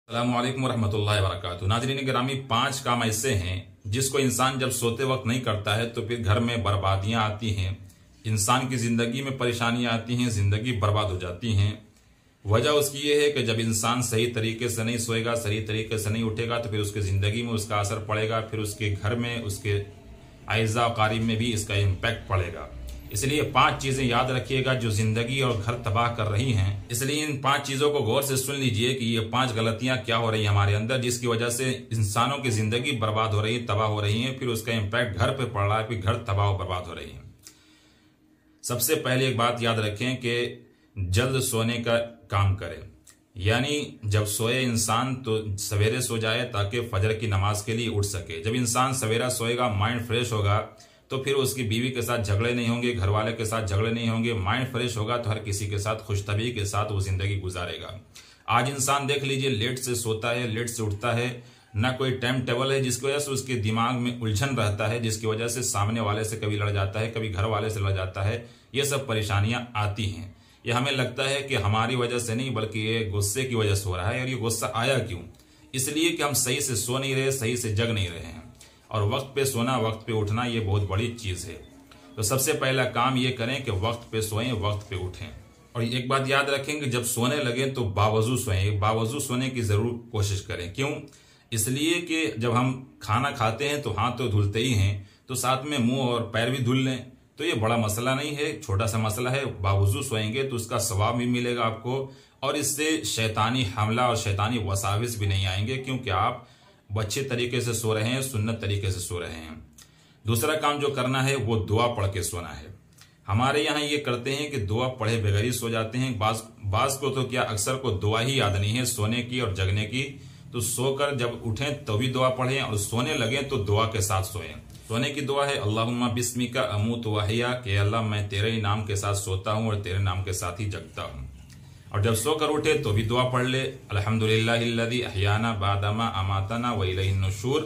अस्सलामुअलैकुम वरहमतुल्लाहि वबरकातुहू। नाज़रीन गिरामी, 5 काम ऐसे हैं जिसको इंसान जब सोते वक्त नहीं करता है तो फिर घर में बर्बादियां आती हैं, इंसान की जिंदगी में परेशानियां आती हैं, जिंदगी बर्बाद हो जाती हैं। वजह उसकी ये है कि जब इंसान सही तरीके से नहीं सोएगा, सही तरीके से नहीं उठेगा तो फिर उसकी जिंदगी में उसका असर पड़ेगा, फिर उसके घर में, उसके आइज़ा क़रीब में भी इसका इम्पैक्ट पड़ेगा। इसलिए 5 चीजें याद रखिएगा जो जिंदगी और घर तबाह कर रही हैं। इसलिए इन 5 चीजों को गौर से सुन लीजिए कि ये 5 गलतियां क्या हो रही हैं हमारे अंदर, जिसकी वजह से इंसानों की जिंदगी बर्बाद हो रही है, तबाह हो रही है, फिर उसका इम्पैक्ट घर पे पड़ रहा है, फिर घर तबाह और बर्बाद हो रही है। सबसे पहले एक बात याद रखें कि जल्द सोने का काम करें, यानी जब सोए इंसान तो सवेरे सो जाए ताकि फजर की नमाज के लिए उठ सके। जब इंसान सवेरा सोएगा, माइंड फ्रेश होगा, तो फिर उसकी बीवी के साथ झगड़े नहीं होंगे, घर वाले के साथ झगड़े नहीं होंगे, माइंड फ्रेश होगा तो हर किसी के साथ खुशतबी के साथ वो जिंदगी गुजारेगा। आज इंसान देख लीजिए, लेट से सोता है, लेट से उठता है, ना कोई टाइम टेबल है, जिसकी वजह से उसके दिमाग में उलझन रहता है, जिसकी वजह से सामने वाले से कभी लड़ जाता है, कभी घर वाले से लड़ जाता है। ये सब परेशानियां आती हैं। ये हमें लगता है कि हमारी वजह से नहीं बल्कि ये गुस्से की वजह से हो रहा है। और ये गुस्सा आया क्यों? इसलिए कि हम सही से सो नहीं रहे, सही से जग नहीं रहे हैं। और वक्त पे सोना, वक्त पे उठना ये बहुत बड़ी चीज है। तो सबसे पहला काम ये करें कि वक्त पे सोएं, वक्त पे उठें। और एक बात याद रखें कि जब सोने लगे तो बावजू सोएं, बावजू सोने की जरूर कोशिश करें। क्यों? इसलिए कि जब हम खाना खाते हैं तो हाथ तो धुलते ही हैं, तो साथ में मुंह और पैर भी धुल लें। तो ये बड़ा मसला नहीं है, छोटा सा मसला है। बावजू सोएंगे तो उसका सवाब भी मिलेगा आपको, और इससे शैतानी हमला और शैतानी वसाविस भी नहीं आएंगे, क्योंकि आप अच्छे तरीके से सो रहे हैं, सुन्नत तरीके से सो रहे हैं। दूसरा काम जो करना है वो दुआ पढ़ के सोना है। हमारे यहाँ ये करते हैं कि दुआ पढ़े बगैर ही सो जाते हैं। बाज को तो क्या, अक्सर को दुआ ही याद नहीं है सोने की और जगने की। तो सोकर जब उठें तो भी दुआ पढ़ें, और सोने लगे तो दुआ के साथ सोएं। सोने की दुआ है अल्लाहुम्मा बिस्मिका अमूत व अहया, कि अल्लाह मैं तेरे ही नाम के साथ सोता हूँ और तेरे नाम के साथ ही जगता हूँ। और जब सोकर उठे तो भी दुआ पढ़ ले, अल्हम्दुलिल्लाहिल्लज़ी अहयाना बादमा अमातना व इलैहिन नुशूर,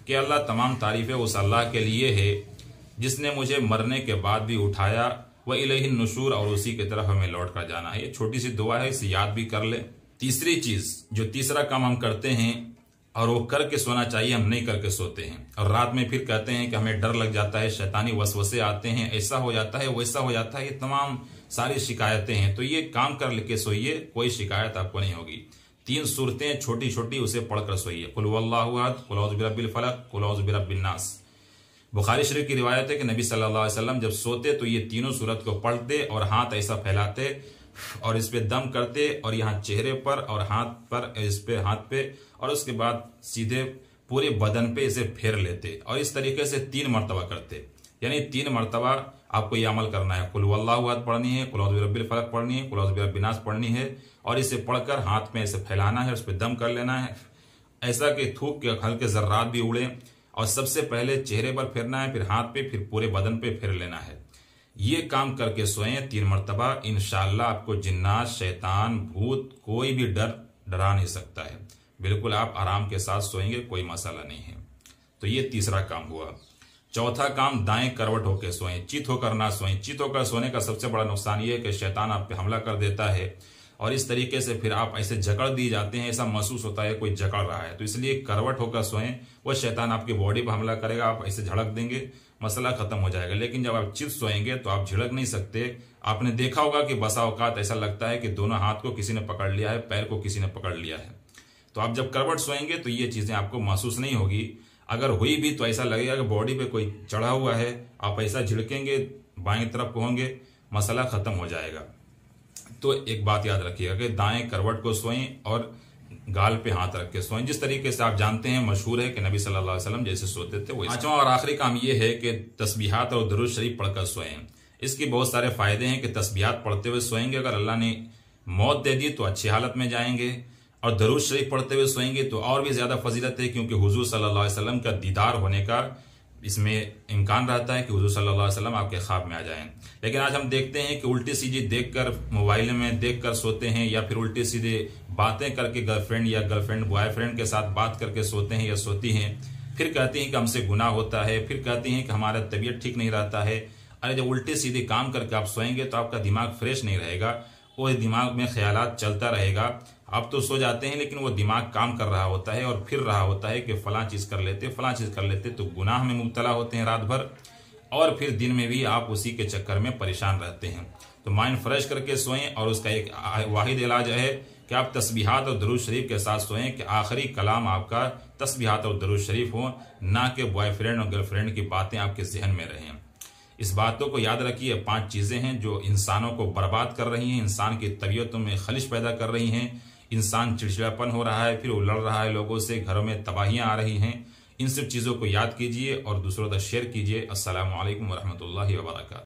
कि अल्लाह तमाम तारीफें उस अल्लाह के लिए है जिसने मुझे मरने के बाद भी उठाया, व इलैहिन नुशूर, और उसी की तरफ हमें लौट कर जाना है। ये छोटी सी दुआ है, इसे याद भी कर ले। तीसरी चीज, जो तीसरा काम हम करते हैं और वो करके सोना चाहिए, हम नहीं करके सोते हैं, और रात में फिर कहते हैं कि हमें डर लग जाता है, शैतानी वसवसे आते हैं, ऐसा हो जाता है, वैसा हो जाता है। ये तमाम सारी शिकायतें हैं। तो ये काम कर लेके सोइए, कोई शिकायत आपको नहीं होगी। 3 सूरतें छोटी छोटी उसे पढ़कर सोइए, कुल हुवल्लाहु अहद, कुल औज़ु बिरब्बिल फलक, कुल औज़ु बिरब्बिन नास। बुखारी शरीफ की रिवायत है कि नबी सल्लल्लाहु अलैहि वसल्लम जब सोते तो ये तीनों सूरत को पढ़ते और हाथ ऐसा फैलाते और इस पे दम करते, और यहाँ चेहरे पर और हाथ पर, इस पे हाथ पे, और उसके बाद सीधे पूरे बदन पे इसे फेर लेते, और इस तरीके से 3 मरतबा करते। यानी 3 मरतबा आपको ये अमल करना है। कुल हुवल्लाहु अहद पढ़नी है, कुल औज़ु बिरब्बिल फलक पढ़नी है, कुल औज़ु बिरब्बिन नास पढ़नी है, और इसे पढ़कर हाथ में ऐसे फैलाना है, उस पर दम कर लेना है, ऐसा कि थूक के हल्के जर्रात भी उड़े। और सबसे पहले चेहरे पर फेरना है, फिर हाथ पे, फिर पूरे बदन पे फेर लेना है। ये काम करके सोएं 3 मरतबा। इंशाअल्लाह आपको जिन्नात, शैतान, भूत कोई भी डरा नहीं सकता है। बिल्कुल आप आराम के साथ सोएंगे, कोई मसला नहीं है। तो ये तीसरा काम हुआ। चौथा काम, दाएं करवट होकर सोएं, चित होकर ना सोएं। चित होकर सोने का सबसे बड़ा नुकसान ये है कि शैतान आप पे हमला कर देता है, और इस तरीके से फिर आप ऐसे जकड़ दिए जाते हैं, ऐसा महसूस होता है कोई जकड़ रहा है। तो इसलिए करवट होकर सोएं, वह शैतान आपकी बॉडी पर हमला करेगा, आप ऐसे झड़क देंगे, मसला खत्म हो जाएगा। लेकिन जब आप चित सोएंगे तो आप झिड़क नहीं सकते। आपने देखा होगा कि बसा औकात ऐसा लगता है कि दोनों हाथ को किसी ने पकड़ लिया है, पैर को किसी ने पकड़ लिया है। तो आप जब करवट सोएंगे तो ये चीजें आपको महसूस नहीं होगी। अगर हुई भी तो ऐसा लगेगा कि बॉडी पे कोई चढ़ा हुआ है, आप ऐसा झिड़केंगे, बाएं तरफ होंगे, मसला खत्म हो जाएगा। तो एक बात याद रखिएगा कि दाएं करवट को सोएं और गाल पे हाथ रख के सोएं, जिस तरीके से आप जानते हैं, मशहूर है कि नबी सल्लल्लाहु अलैहि वसल्लम जैसे सोते थे वैसे। 5वां और आखिरी काम यह है कि तस्बीहात और दुरूद शरीफ पढ़कर सोएं। इसके बहुत सारे फायदे हैं कि तस्बीहात पढ़ते हुए सोएंगे, अगर अल्लाह ने मौत दे दी तो अच्छी हालत में जाएंगे, और दरूद शरीफ पढ़ते हुए सोएंगे तो और भी ज्यादा फजीलत है, क्योंकि हुजूर सल्लल्लाहु अलैहि वसल्लम का दीदार होने का इसमें इम्कान रहता है कि हुजूर सल्लल्लाहु अलैहि वसल्लम आपके ख्वाब में आ जाएं। लेकिन आज हम देखते हैं कि उल्टी सीधी देखकर, मोबाइल में देखकर सोते हैं, या फिर उल्टी सीधे बातें करके गर्लफ्रेंड या गर्लफ्रेंड बॉयफ्रेंड के साथ बात करके सोते हैं या सोती हैं। फिर कहती हैं कि हमसे गुनाह होता है, फिर कहती हैं कि हमारा तबीयत ठीक नहीं रहता है। अरे जब उल्टे सीधे काम करके आप सोएंगे तो आपका दिमाग फ्रेश नहीं रहेगा, वो दिमाग में ख्यालात चलता रहेगा, आप तो सो जाते हैं लेकिन वो दिमाग काम कर रहा होता है और फिर रहा होता है कि फलां चीज कर लेते, फलां चीज कर लेते, तो गुनाह में मुब्तला होते हैं रात भर और फिर दिन में भी आप उसी के चक्कर में परेशान रहते हैं। तो माइंड फ्रेश करके सोएं और उसका एक वाहिद इलाज है कि आप तस्बीहात और दरूद शरीफ के साथ सोएं कि आखिरी कलाम आपका तस्बीहात और दरूद शरीफ हो, ना कि बॉयफ्रेंड और गर्लफ्रेंड की बातें आपके जहन में रहें। इस बातों को याद रखिए, 5 चीजें हैं जो इंसानों को बर्बाद कर रही हैं, इंसान की तबीयतों में खलिश पैदा कर रही हैं, इंसान चिड़चिड़ापन हो रहा है, फिर वो लड़ रहा है लोगों से, घरों में तबाहियां आ रही हैं। इन सब चीजों को याद कीजिए और दूसरों तक शेयर कीजिए। अस्सलामु अलैकुम वरहमतुल्लाहि वबरकातुहू।